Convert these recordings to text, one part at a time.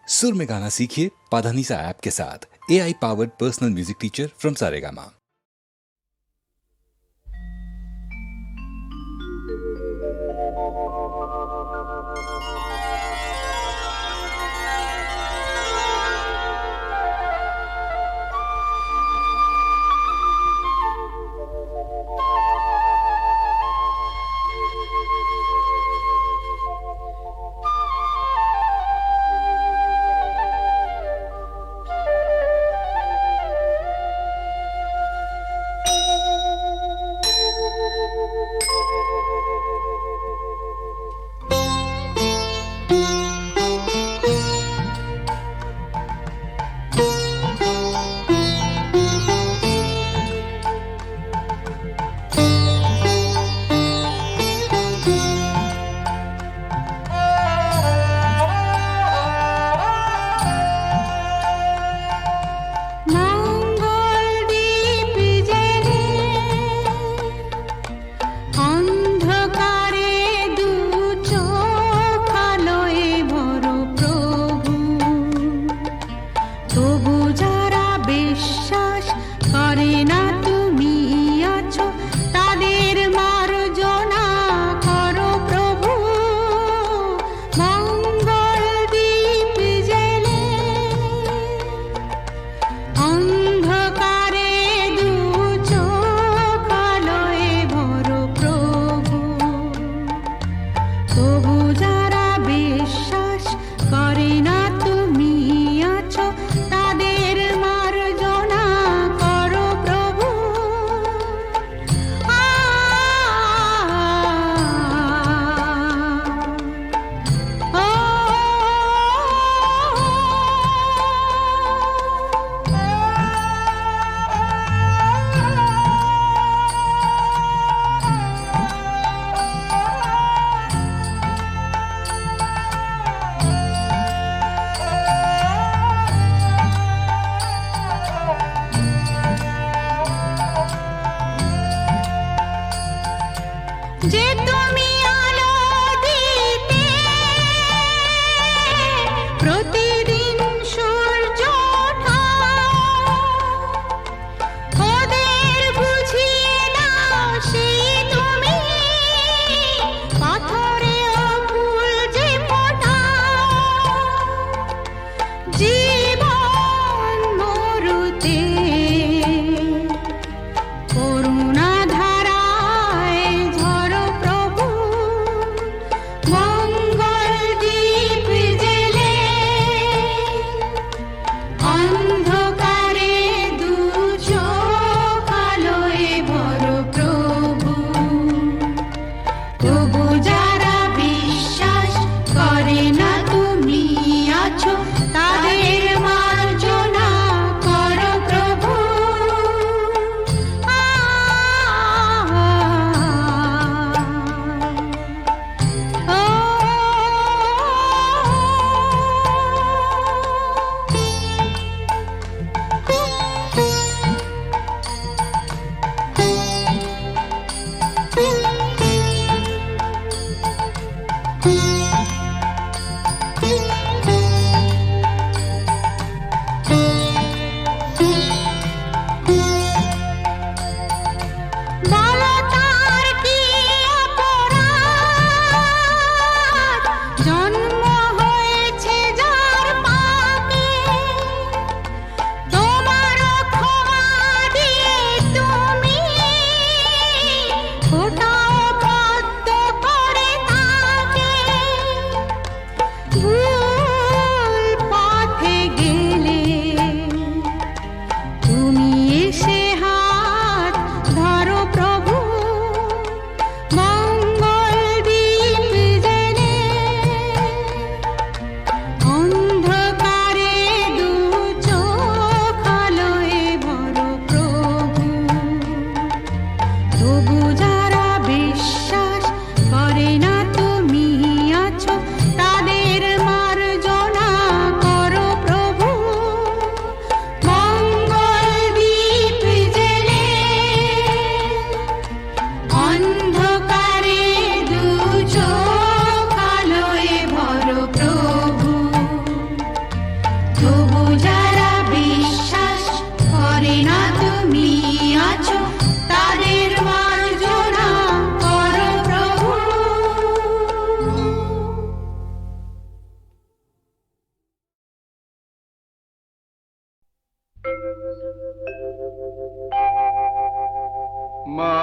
सुर में गाना सीखिए पाधानीसा ऐप के साथ। AI powered personal music teacher from Saregama. তবু যারা বিশ্বাস করে না তুমি আছো, তাদের মার্জনা করো প্রভু। মা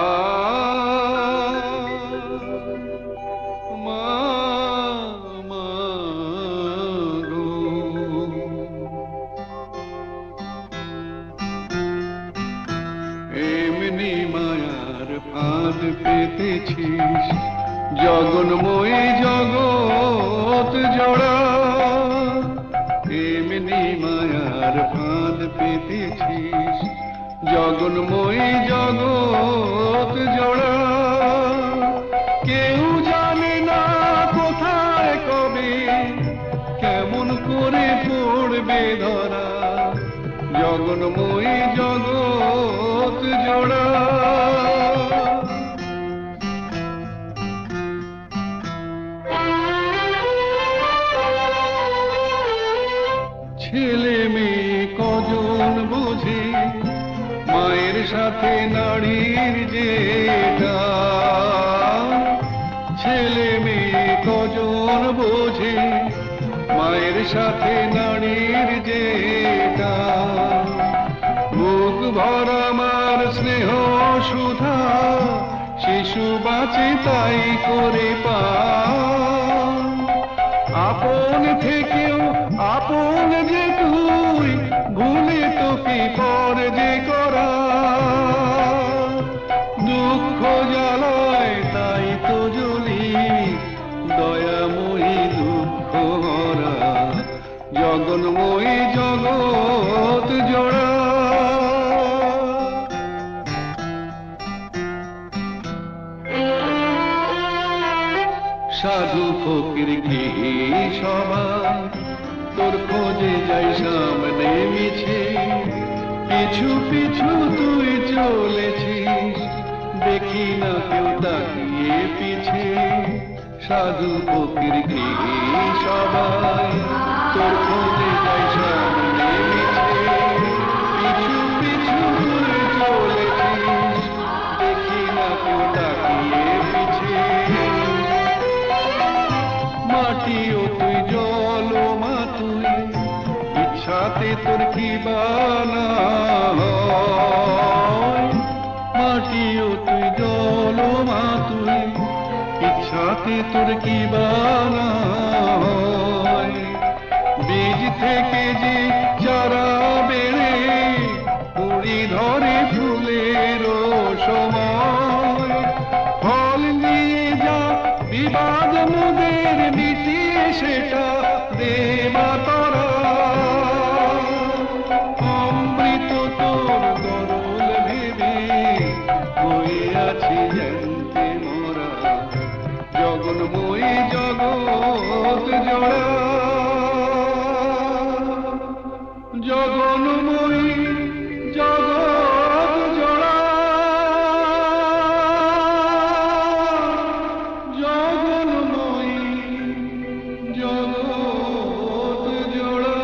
মা মা গো, এমনি মায়ার ফাঁদ পেতেছিস, জগন্ময়ী জগৎ জোড়া। এমনি মায়ার ফাঁদ পেতেছিস, জগন্ময়ী জগৎ জোড়া। কেউ জানে না কোথায় কবে কেমন করে পড়বে ধরা, জগন্ময়ী জগৎ জোড়া। ছেলে মেয়ে কজন বুঝে মায়ের সাথে নারীর যে টান, ছেলে মেয়ে কজন বোঝে মায়ের সাথে নারীর যে টান। বুক ভরা মার স্নেহ সুধা, শিশু বাঁচে তাই করে পান। আপন থেকেও আপন যে তুই, ভুলে তোকে পর যে করা। দুঃখ জ্বালায় তাই তো জ্বলি, দয়াময়ী দুঃখ হরা, জগন্ময়ী জগৎ জোড়া। সাধু ফকির কি সবাই তোর খোঁজে যাই সামনে মিছে, পিছু পিছু তুই চলেছিস, দেখি না কেউ তাকিয়ে পিছে। সাধু ফকির কি সবাই তোর খোঁজে যাই সামনে মিছে, পিছু পিছু তুই চলেছিস, দেখি না কেউ তাকিয়ে পিছে। মাটিও তুই জল মা তুই, ইচ্ছাতে তোর কি বানা হয়। মাটিও তুই জল মা তুই, ইচ্ছাতে তোর কি বানা হয়। বীজ থেকে যে চারা বেড়ে কুড়ি ধরে ফুলের সময়, ফল নিয়ে যা বিবাদ মোদের মিটিয়ে সেটা দেবা তারা। অমৃত তোর গরল ভেবে হয়ে আছি জানতে মোরা, জগন্ময়ী জগৎ জোড়া। জগন্ময়ী জগৎ জোড়া, জগন্ময়ী জগৎ জোড়া।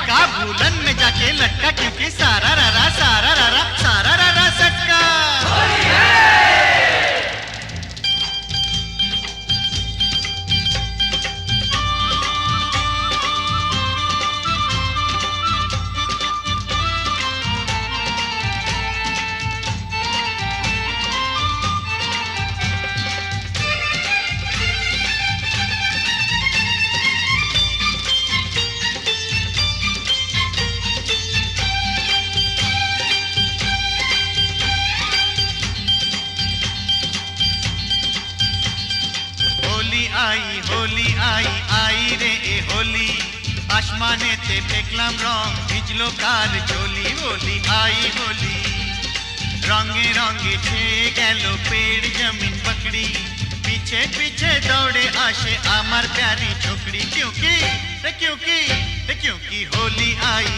मटका भूलन में जाके लटका क्योंकि सारा रारा सटका। होली आई आई रे ए होली आसमानेते फेकलाम रंग ভিজলো কার চলি होली आई होली रंगे रंगे छेয়ে গেল पेड़ जमीन पकड़ी पीछे पीछे दौड़े आशे आमार प्यारी छोकरी क्योंकि होली आई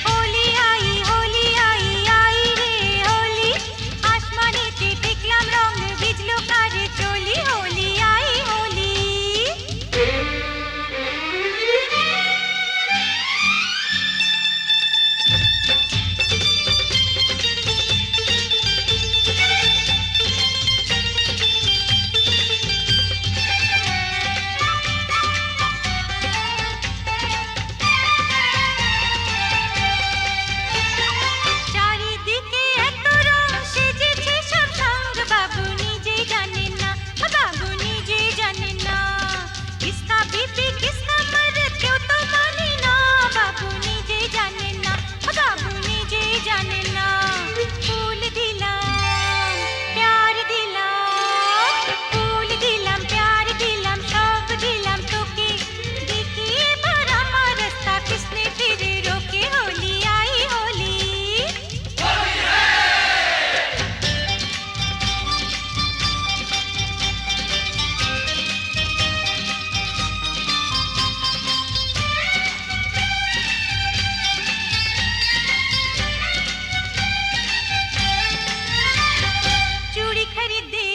होली आई आई रे होली आसमानेते দেখলাম রং ভিজলো কার চলি होली आई होली। চারিদিকে এত রং সেজেছে সব সঙ্গ বাবু নিজেই জানেন না किसका बीपी किसका मर्द क्यों तो माने ना बाबू নিজেই জানেন না बाबू নিজেই জানেন না। फूल दिलाम प्यार दिलाम फूल दिलाम प्यार दिलाम सब दिलाम তোকে देखिए पर আমার রাস্তা किसने फिर रोके होली आई होली। चूड़ी खरीदे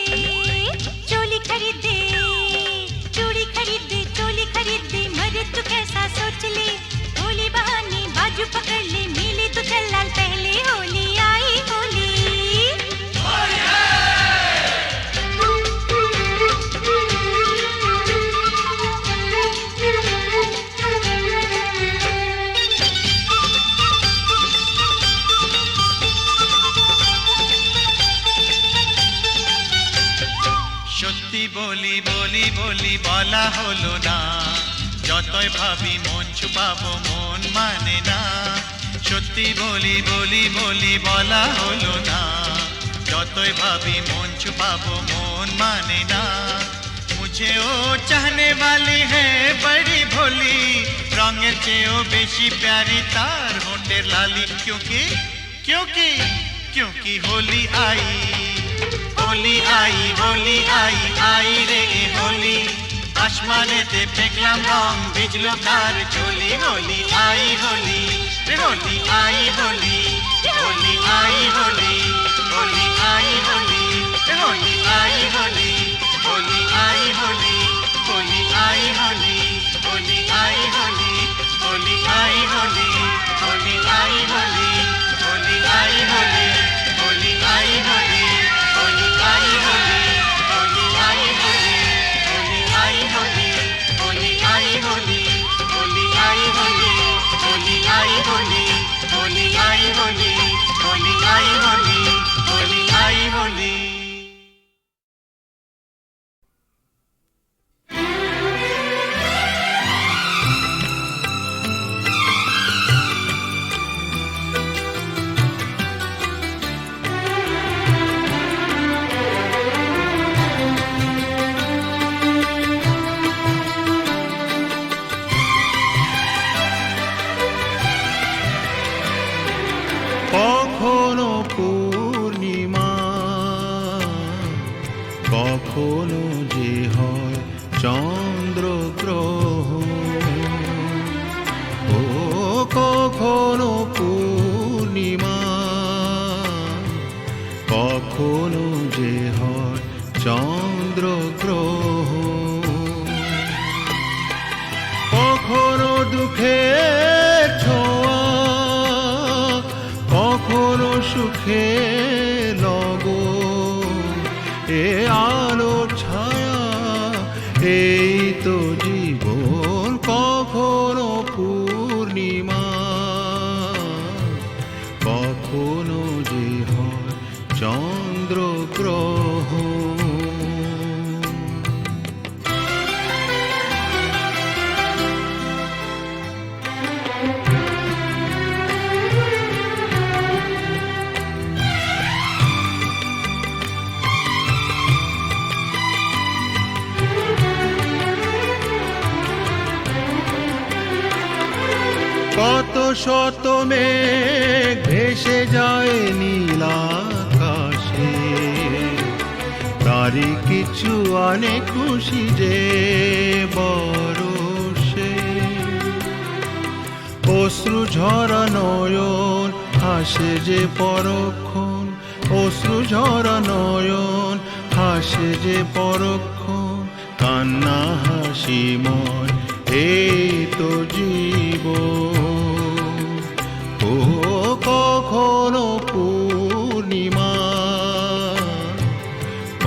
चोली खरीदे चूड़ी खरीदे चोली खरीदे मरे तू कैसा सोच ले होली बहाने बाजू पकड़ ले मिले तो चल लाल पहले होली आई होली। সত্যি বলি বলি বলি বলা হলো না যতই ভাবি মন ছুপাবো মন মানে না। সত্যি বলি বলি বলি বলা হলো না যতই ভাবি মন छुपाबो मोन माने ना। मुझे ओ चाहने वाली है बड़ी भोली रंगेर चेयो बेशी प्यारी तार होंठेर लाली क्योंकि क्योंकि क्योंकि होली आई होली आई होली आई आई रे होली आसमानेते फेकलाम रंग भिजलो तार चोली होली आई होली रे होली आई होली होली आई होली होली आई होली रे होली आई होली होली आई होली होली आई होली होली आई होली होली आई होली होली आई होली होली आई होली होली आई होली होली आई होली होली आई होली होली आई होली होली आई होली होली आई होली होली आई होली होली आई होली होली आई होली होली आई होली। কখনো পূর্ণিমা কখনো যে হয় চন্দ্রগ্রহণ ও কখনো পূর্ণিমা কখনো যে হয় চন্দ্রগ্রহণ কখনো দুঃখের সুখে লগো এ আলো ছায়া এই তো জীবন কখনো পূর্ণিমা কখনো যে হয় চন্দ্র গ্রহণ। কত শত মেঘ ভেসে যায় নীল আকাশে তারই কিছু আনে খুশি যে বরষে অশ্রু ঝরা নয়ন হাসে যে পরক্ষণ অশ্রু ঝরা নয়ন হাসে যে পরক্ষণ কান্না হাসিময় এই তো জীবন ও কখনো পূর্ণিমা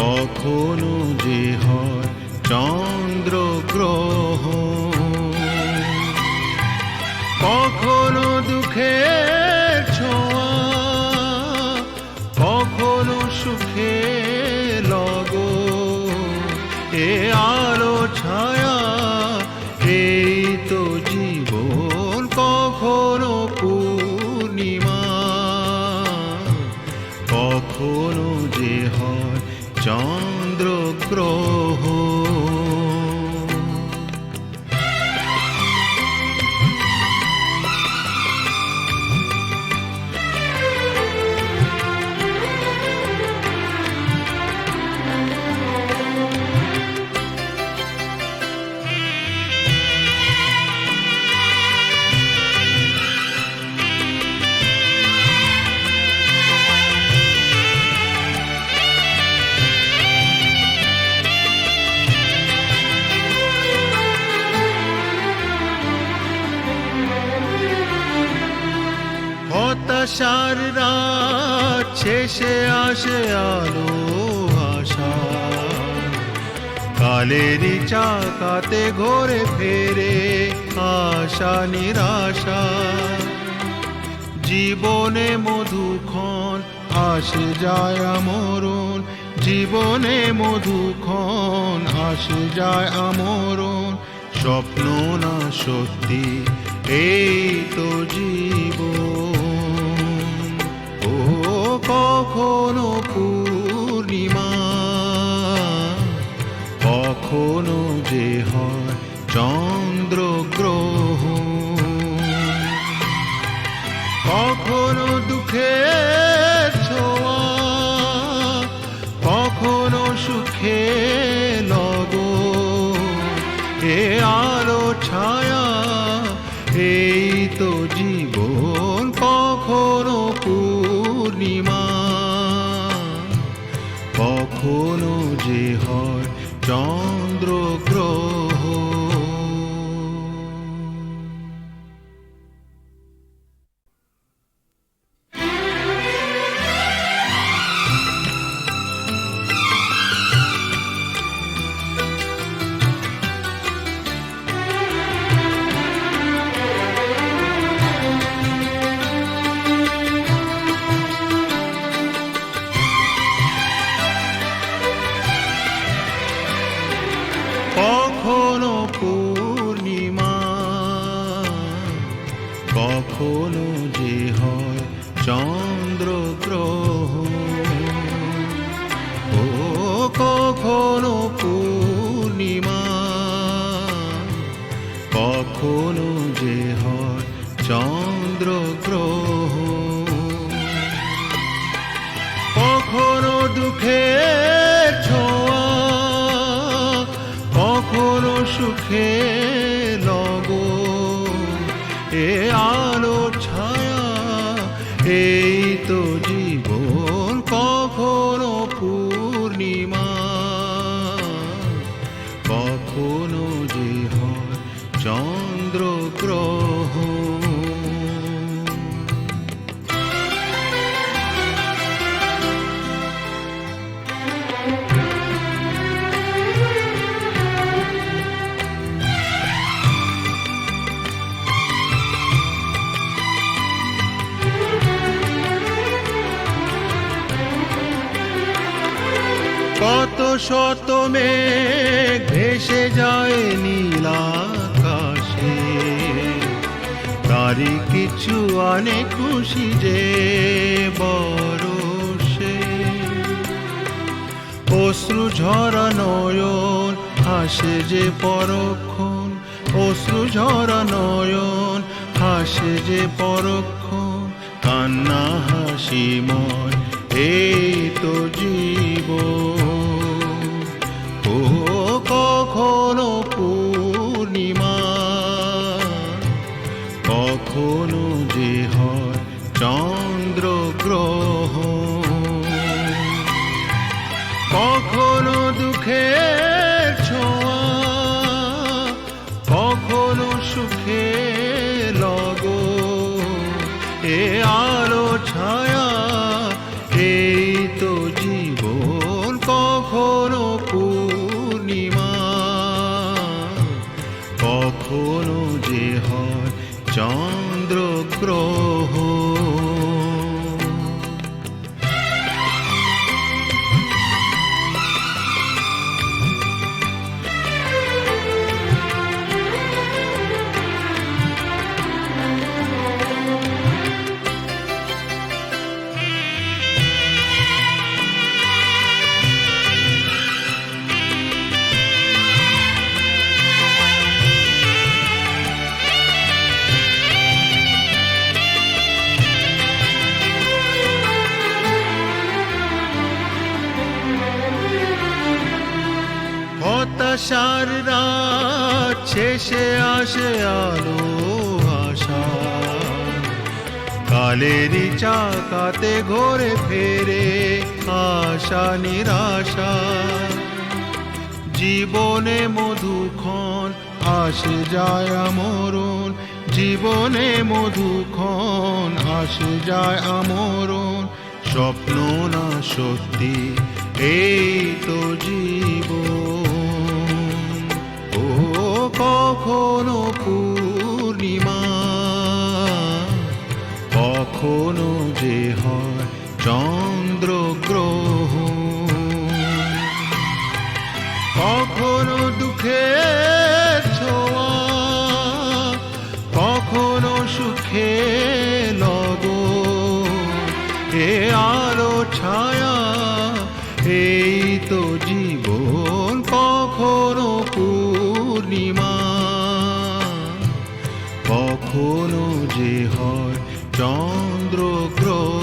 কখনো যে হয় চন্দ্র গ্রহণ কখনো দুঃখের ছোঁয়া কখনো সুখে লগো এ আলো ছায়া এই তো জীবন কখনো পূর্ণিমা কখনো যে হয় চন্দ্র গ্রহণ। হতাশার রাত শেষে আসে আলো আশা কালেরই চাকাতে ঘোরে ফেরে আশা নিরাশা জীবনে মধুক্ষণ আসে যায় আমরণ জীবনে মধুক্ষণ আসে যায় আমরণ স্বপ্ন না সত্যি এই তো জীবন ও কখনো পূর্ণিমা কখনো যে হয় চন্দ্র গ্রহণ কখনো দুঃখের ছোঁয়া কখনো সুখে লগো এ আলো ছায়া এই তো জীবন কখনো পূর্ণিমা কখনো যে হয় চন্দ্র গ্রহণ। কখনো পূর্ণিমা কখনো যে হয় চন্দ্র গ্রহণ ও কখনো পূর্ণিমা কখনো যে হয় চন্দ্র গ্রহণ কখনো দুঃখের ছোঁয়া কখনো সুখে লগো এ আলো ছায়া এই তো জীবন কখনো পূর্ণিমা কখনো যে হয় চন্দ্র গ্রহণ। শত মেঘ ভেসে যায় নীল আকাশে, তারই কিছু আনে খুশি যে বরষে। অশ্রু ঝরা নয়ন হাসে যে পরক্ষণ, অশ্রু ঝরা নয়ন হাসে যে পরক্ষণ, কান্না হাসিময় এই তো জীবন। ও কখনো পূর্ণিমা, কখনো যে হয় চন্দ্র গ্রহণ, কখনো দুঃখের ছোঁয়া, কখনো সুখের লগন, এ আলো ছায়া এই তো জীবন। কখনো পূর্ণিমা, কখনো যে হয় চন্দ্র গ্রহণ। হতাশার রাত শেষে আসে আলো আশা, কালেরই চাকাতে ঘোরে ফেরে আশা নিরাশা। জীবনে মধুক্ষণ আসে যায় আমরণ, জীবনে মধুক্ষণ আসে যায় আমরণ, স্বপ্ন না সত্যি এই তো জীবন। ও কখনো পূর্ণিমা, কখনো যে হয় চন্দ্র গ্রহণ, কখনো দুঃখের ছোঁয়া, কখনো সুখের লগন, এ আলো ছায়া এই তো জীবন। কখনো পূর্ণিমা, কখনো যে হয় চন্দ্র গ্রহণ।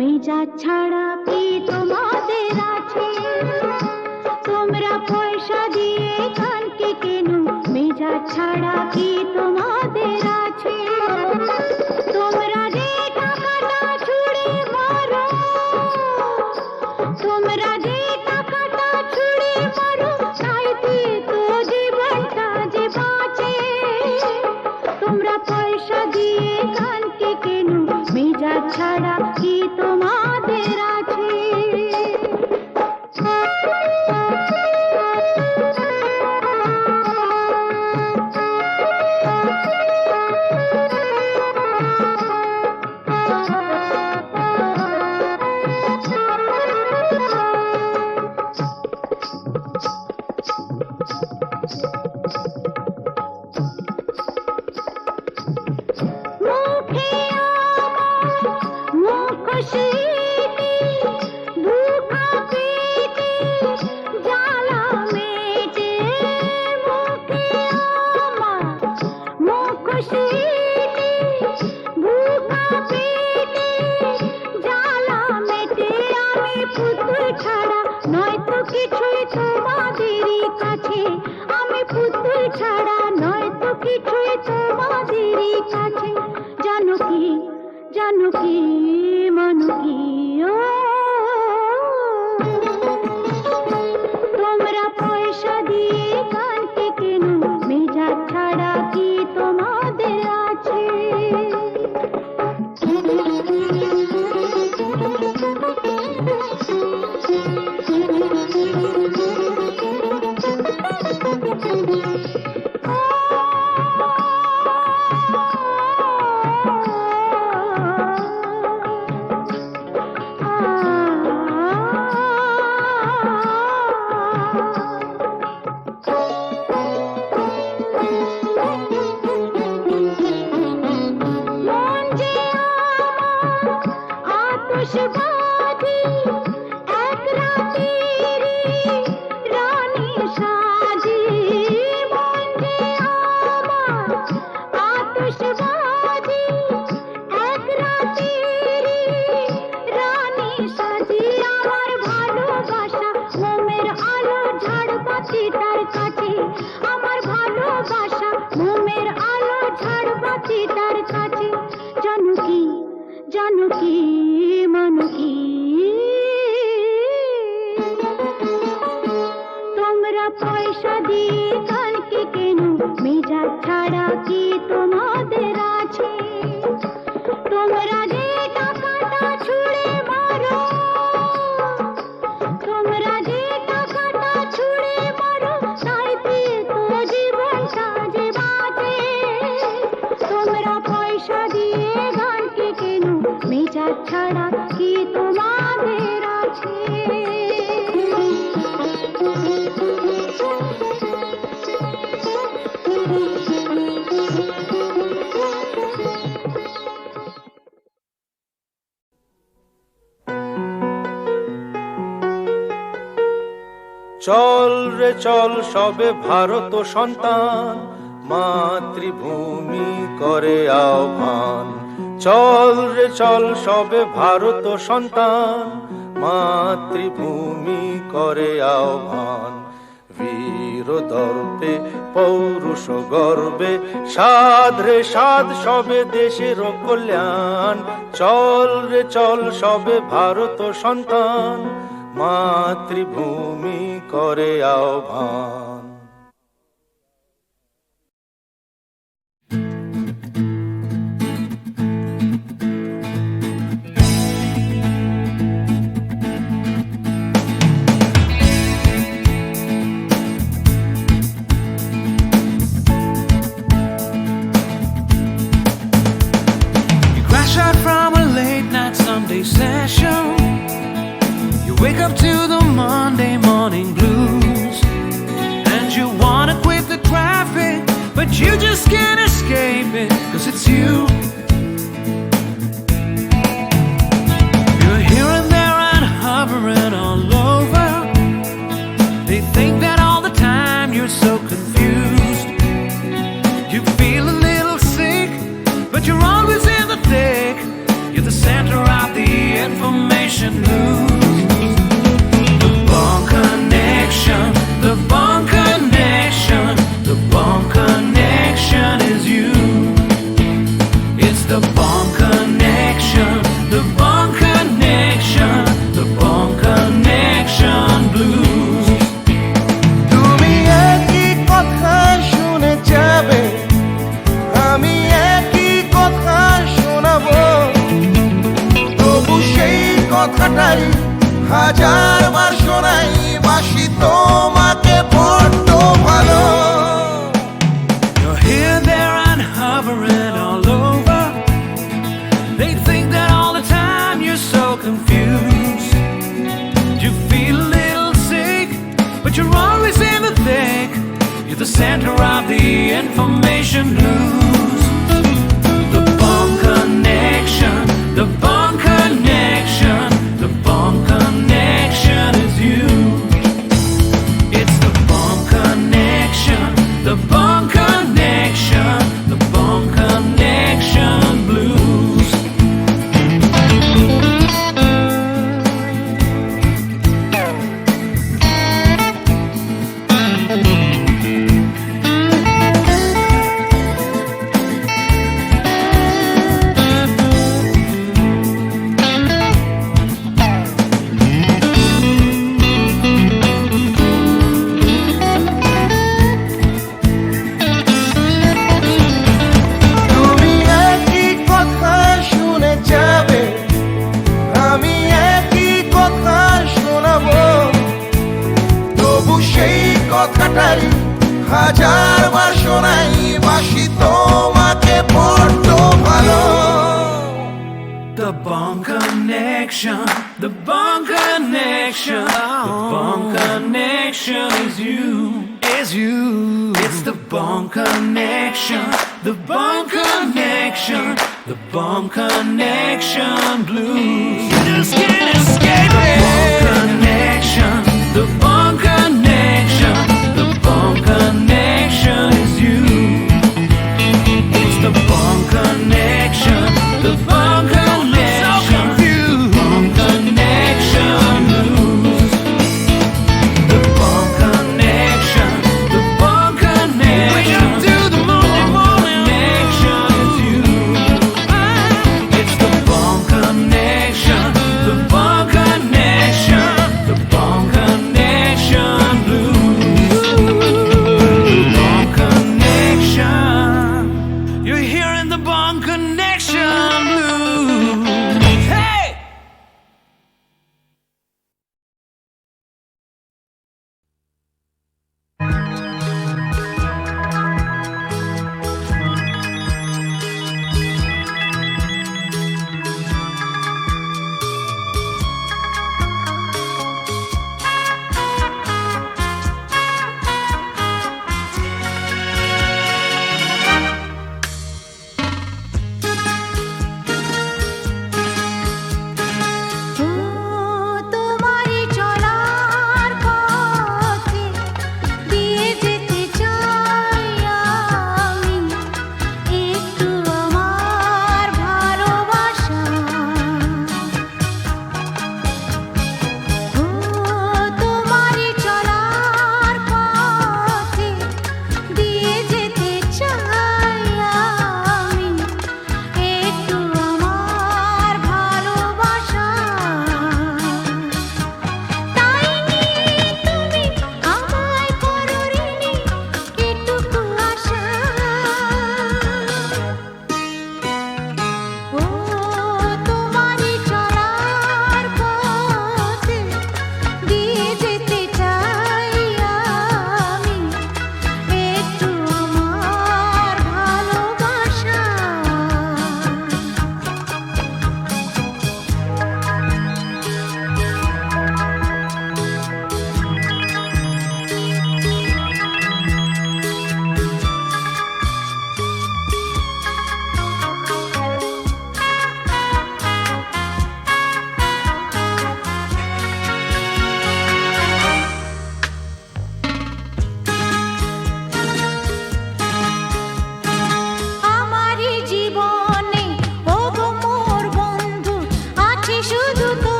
মেজাজ ছাড়া কি তোমাদের আছে? তোমরা পয়সা দিয়ে কানকে কেন, মেজাজ ছাড়া কি তোমাদের আছে? তোমরা যে টাকাটা ছুড়ে মারো, তোমরা যে টাকাটা ছুড়ে মারো, তাইতে তো জীবনটা যে বাঁচে। তোমরা পয়সা দিয়ে কানকে কেন, মেজাজ ছাড়া কি তোমাদের আছে? চল রে চল সবে ভারত সন্তান, মাতৃভূমি করে আহ্বান। চল রে চল সবে ভারত সন্তান, মাতৃভূমি করে আহ্বান। বীর দর্পে পৌরুষ গর্বে সাধ রে সাধ সবে দেশের কল্যাণ। চল রে চল সবে ভারত সন্তান, মাতৃভূমি করে আহ্বান। Out from a late night Sunday session, you wake up to the Monday morning blues, and you wanna quit the traffic, but you just can't escape it, 'cause it's you. You're here and there and hovering all over. They think that all the time you're so confused. You feel a little sick, but you're always in the thick. You're the center of the information news. The Bond Connection, the Bond Connection, the Bond Connection is you. It's the Bond Connection, the Bond Connection, the Bond Connection blues. তুমি একই কথা শুনে যাবে, আমি একই কথা শোনাবো, তবু সেই কথাটাই হাজারবার শোনাই, বাসি তোমাকে বড্ড ভালো। You're here, there, and hovering all over. They think that all the time you're so confused. You feel a little sick, but you're always in the thick. You're the center of the information news. The Bond Connection, the Bond Connection, the Bond Connection is you. It's the Bond Connection, the Bond Connection, the Bond Connection blues. তুমি একই কথা শুনে যাবে, আমি একই কথা শোনাবো, তবু সেই কথাটাই হাজারবার শোনাই, বাসি তোমাকে বড্ড ভালো। The Bond Connection, the Bond Connection, the Bond Connection is you, is you. It's the Bond Connection, the Bond Connection, the Bond Connection blues. You just can't escape it. The Bond Connection, the Bond Connection, the Bond Connection is you. It's the Bond Connection, the Bond Connection, Bond Connection blues. The Bond Connection, the Bond Connection. Wake up to the Monday morning connection is you. It's the Bond Connection, the Bond Connection, the Bond Connection.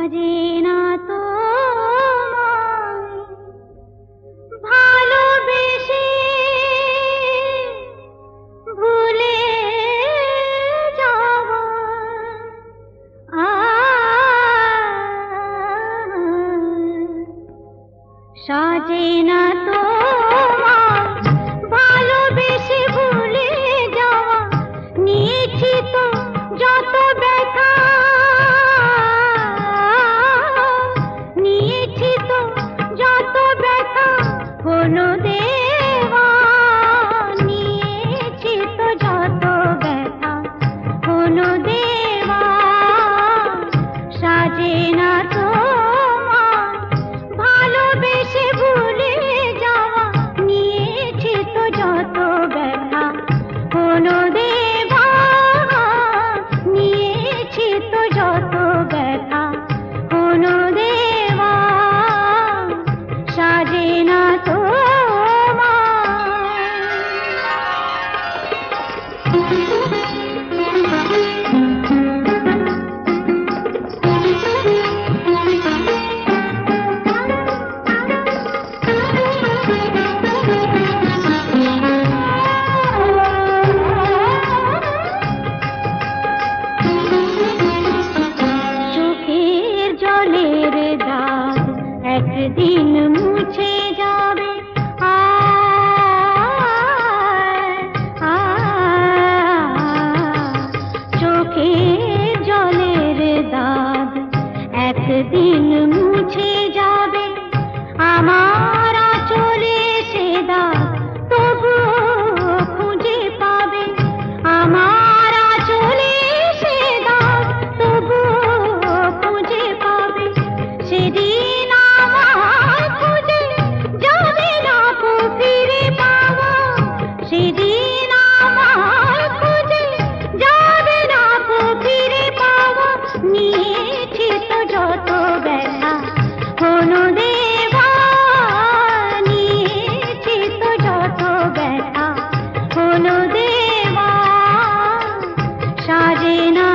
সাজে না তো ভালোবেসে ভুলে যাওয়া সাজে না তো ভালোবেসে ভুলে যাওয়া নিয়েছি তো যত ব্যথা নিয়েছি তো যত ব্যথা হলো দেওয়া নিয়েছি তো যত ব্যথা হলো দেওয়া সাজে না তো ভালোবেসে ভুলে যাওয়া নিয়েছি তো যত ব্যথা হলো দেওয়া নিয়েছি তো যত ব্যথা হলো দেওয়া সাজে না তো চোখের জলের দাগ একদিন মুছে যাবে চোখের জলের দাগ একদিন মুছে যাবে আমার চলে সে দাগ তবুও খুঁজে পাবে আমার চলে সে দাগ তবুও খুঁজে পাবে সেদিন আমার খুঁজে যাবে না কো ফিরে পাওয়া সেদিন আমার খুঁজে যাবে না কো ফিরে পাওয়া নিয়েছি তো যত ব্যথা হলো দেওয়া নিয়েছি তো যত ব্যথা হলো দেওয়া সাজে না